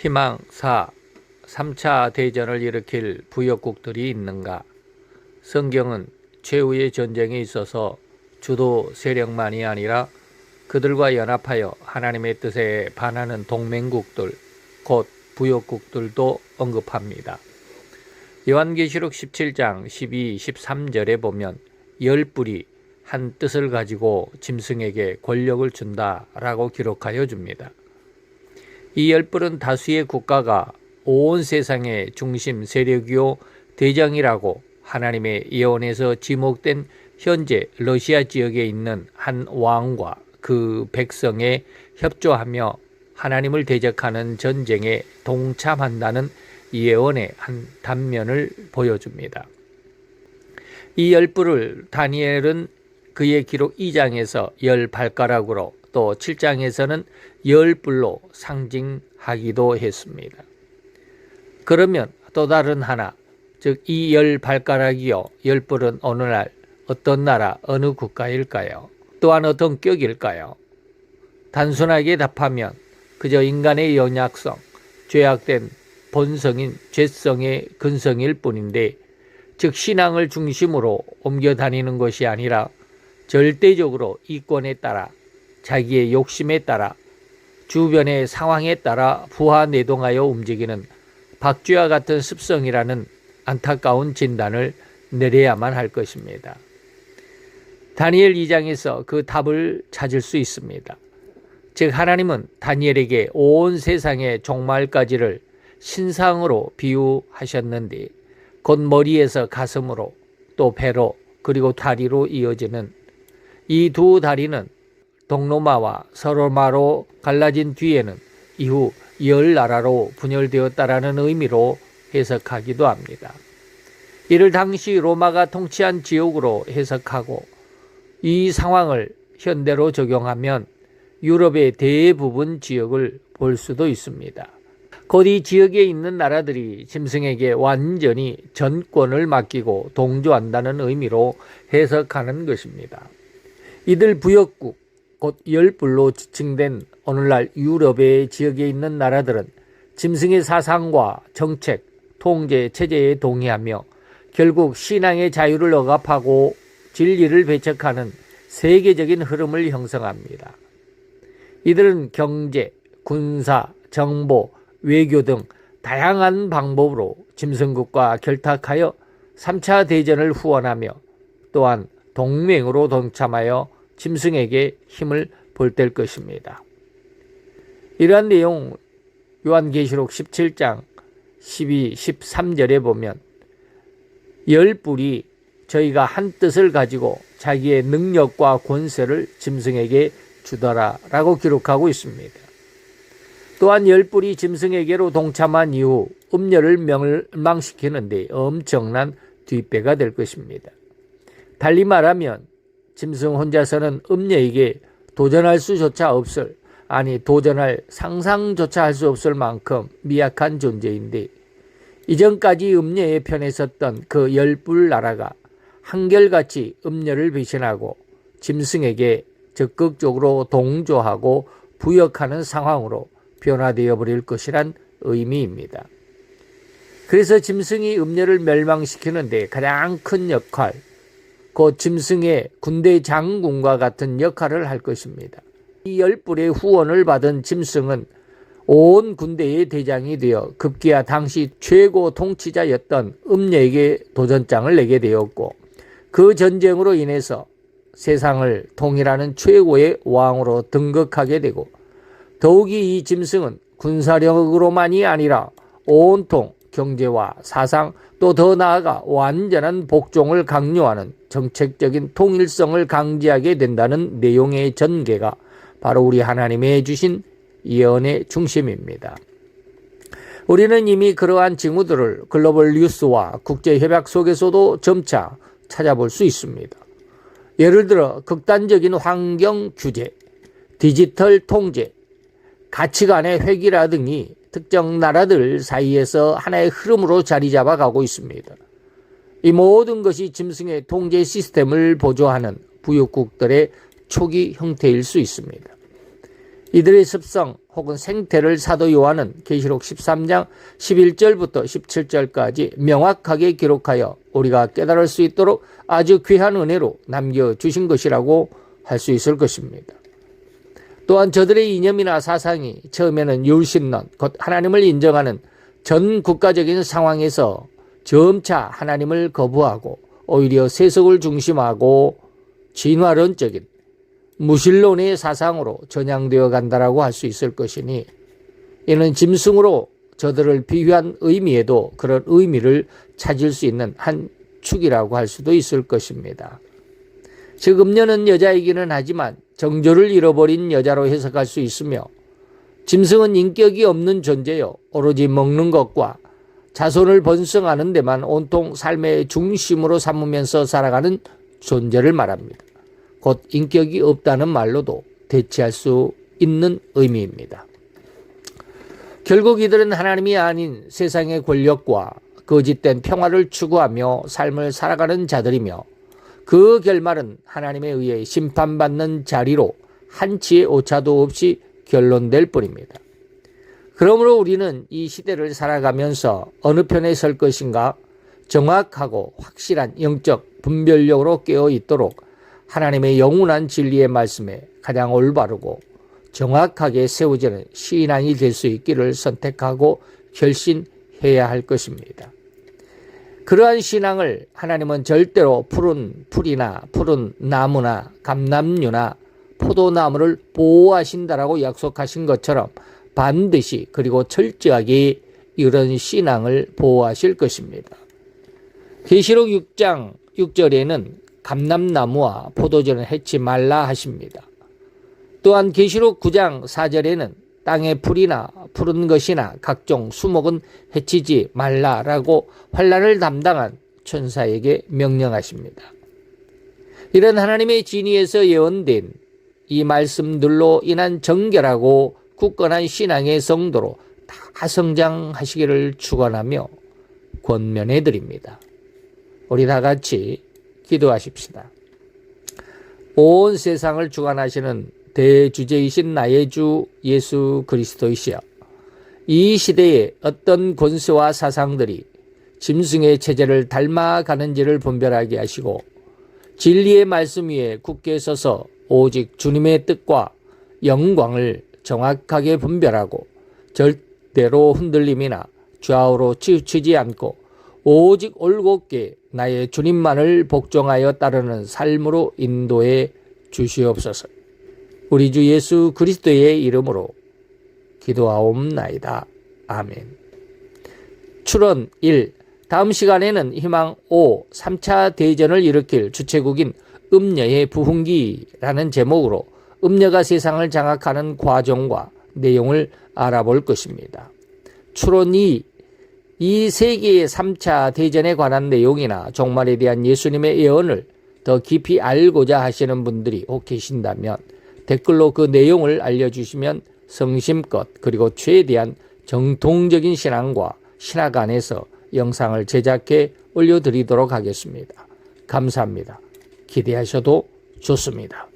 희망 4. 3차 대전을 일으킬 부역국들이 있는가? 성경은 최후의 전쟁에 있어서 주도 세력만이 아니라 그들과 연합하여 하나님의 뜻에 반하는 동맹국들, 곧 부역국들도 언급합니다. 요한계시록 17장 12, 13절에 보면 열 뿔이 한 뜻을 가지고 짐승에게 권력을 준다라고 기록하여 줍니다. 이 열 뿔은 다수의 국가가 온 세상의 중심 세력이요 대장이라고 하나님의 예언에서 지목된 현재 러시아 지역에 있는 한 왕과 그 백성에 협조하며 하나님을 대적하는 전쟁에 동참한다는 예언의 한 단면을 보여줍니다. 이 열 뿔을 다니엘은 그의 기록 2장에서 열 발가락으로 또 7장에서는 열 뿔로 상징하기도 했습니다. 그러면 또 다른 하나, 즉 이 열 발가락이요 열 뿔은 오늘날 어떤 나라 어느 국가일까요? 또한 어떤 격일까요? 단순하게 답하면 그저 인간의 연약성, 죄악된 본성인 죄성의 근성일 뿐인데, 즉 신앙을 중심으로 옮겨 다니는 것이 아니라 절대적으로 이권에 따라 자기의 욕심에 따라 주변의 상황에 따라 부하내동하여 움직이는 박쥐와 같은 습성이라는 안타까운 진단을 내려야만 할 것입니다. 다니엘 2장에서 그 답을 찾을 수 있습니다. 즉 하나님은 다니엘에게 온 세상의 종말까지를 신상으로 비유하셨는데, 곧 머리에서 가슴으로 또 배로 그리고 다리로 이어지는 이 두 다리는 동로마와 서로마로 갈라진 뒤에는 이후 열 나라로 분열되었다라는 의미로 해석하기도 합니다. 이를 당시 로마가 통치한 지역으로 해석하고 이 상황을 현대로 적용하면 유럽의 대부분 지역을 볼 수도 있습니다. 곧 이 지역에 있는 나라들이 짐승에게 완전히 전권을 맡기고 동조한다는 의미로 해석하는 것입니다. 이들 부역국, 곧 열 뿔로 지칭된 오늘날 유럽의 지역에 있는 나라들은 짐승의 사상과 정책, 통제 체제에 동의하며 결국 신앙의 자유를 억압하고 진리를 배척하는 세계적인 흐름을 형성합니다. 이들은 경제, 군사, 정보, 외교 등 다양한 방법으로 짐승국과 결탁하여 3차 대전을 후원하며 또한 동맹으로 동참하여 짐승에게 힘을 볼댈 것입니다. 이러한 내용 요한계시록 17장 12, 13절에 보면 열 뿔이 저희가 한 뜻을 가지고 자기의 능력과 권세를 짐승에게 주더라라고 기록하고 있습니다. 또한 열 뿔이 짐승에게로 동참한 이후 음녀를 멸망시키는데 엄청난 뒷배가 될 것입니다. 달리 말하면 짐승 혼자서는 음녀에게 도전할 수조차 없을, 도전할 상상조차 할 수 없을 만큼 미약한 존재인데, 이전까지 음녀의 편에 섰던 그 열 뿔 나라가 한결같이 음녀를 배신하고 짐승에게 적극적으로 동조하고 부역하는 상황으로 변화되어 버릴 것이란 의미입니다. 그래서 짐승이 음녀를 멸망시키는데 가장 큰 역할, 곧 짐승의 군대 장군과 같은 역할을 할 것입니다. 이 열 뿔의 후원을 받은 짐승은 온 군대의 대장이 되어 급기야 당시 최고 통치자였던 음녀에게 도전장을 내게 되었고, 그 전쟁으로 인해서 세상을 통일하는 최고의 왕으로 등극하게 되고, 더욱이 이 짐승은 군사력으로만이 아니라 온통 경제와 사상, 또 더 나아가 완전한 복종을 강요하는 정책적인 통일성을 강제하게 된다는 내용의 전개가 바로 우리 하나님의 주신 예언의 중심입니다. 우리는 이미 그러한 징후들을 글로벌 뉴스와 국제협약 속에서도 점차 찾아볼 수 있습니다. 예를 들어 극단적인 환경 규제, 디지털 통제, 가치관의 회귀라 등이 특정 나라들 사이에서 하나의 흐름으로 자리 잡아가고 있습니다. 이 모든 것이 짐승의 통제 시스템을 보조하는 부역국들의 초기 형태일 수 있습니다. 이들의 습성 혹은 생태를 사도 요한은 계시록 13장 11절부터 17절까지 명확하게 기록하여 우리가 깨달을 수 있도록 아주 귀한 은혜로 남겨주신 것이라고 할 수 있을 것입니다. 또한 저들의 이념이나 사상이 처음에는 율신론, 곧 하나님을 인정하는 전 국가적인 상황에서 점차 하나님을 거부하고 오히려 세속을 중심하고 진화론적인 무신론의 사상으로 전향되어 간다라고 할 수 있을 것이니, 이는 짐승으로 저들을 비유한 의미에도 그런 의미를 찾을 수 있는 한 축이라고 할 수도 있을 것입니다. 즉 음녀는 여자이기는 하지만 정조를 잃어버린 여자로 해석할 수 있으며, 짐승은 인격이 없는 존재요 오로지 먹는 것과 자손을 번성하는 데만 온통 삶의 중심으로 삼으면서 살아가는 존재를 말합니다. 곧 인격이 없다는 말로도 대체할 수 있는 의미입니다. 결국 이들은 하나님이 아닌 세상의 권력과 거짓된 평화를 추구하며 삶을 살아가는 자들이며, 그 결말은 하나님에 의해 심판받는 자리로 한치의 오차도 없이 결론될 뿐입니다. 그러므로 우리는 이 시대를 살아가면서 어느 편에 설 것인가 정확하고 확실한 영적 분별력으로 깨어 있도록 하나님의 영원한 진리의 말씀에 가장 올바르고 정확하게 세워지는 신앙이 될 수 있기를 선택하고 결심해야 할 것입니다. 그러한 신앙을 하나님은 절대로 푸른 풀이나 푸른 나무나 감람류나 포도나무를 보호하신다라고 약속하신 것처럼 반드시 그리고 철저하게 이런 신앙을 보호하실 것입니다. 계시록 6장 6절에는 감람나무와 포도주는 해치 말라 하십니다. 또한 계시록 9장 4절에는 땅의 풀이나 푸른 것이나 각종 수목은 해치지 말라라고 환난을 담당한 천사에게 명령하십니다. 이런 하나님의 진리에서 예언된 이 말씀들로 인한 정결하고 굳건한 신앙의 성도로 다 성장하시기를 축원하며 권면해 드립니다. 우리 다 같이 기도하십시다. 온 세상을 주관하시는 대주제이신 나의 주 예수 그리스도이시여, 이 시대에 어떤 권세와 사상들이 짐승의 체제를 닮아가는지를 분별하게 하시고 진리의 말씀 위에 굳게 서서 오직 주님의 뜻과 영광을 정확하게 분별하고 절대로 흔들림이나 좌우로 치우치지 않고 오직 올곧게 나의 주님만을 복종하여 따르는 삶으로 인도해 주시옵소서. 우리 주 예수 그리스도의 이름으로 기도하옵나이다. 아멘. 출원 1. 다음 시간에는 희망 5. 3차 대전을 일으킬 주체국인 음녀의 부흥기라는 제목으로 음녀가 세상을 장악하는 과정과 내용을 알아볼 것입니다. 출원 2. 이 세계의 3차 대전에 관한 내용이나 종말에 대한 예수님의 예언을 더 깊이 알고자 하시는 분들이 혹 계신다면 댓글로 그 내용을 알려주시면 성심껏 그리고 최대한 정통적인 신앙과 신학 안에서 영상을 제작해 올려드리도록 하겠습니다. 감사합니다. 기대하셔도 좋습니다.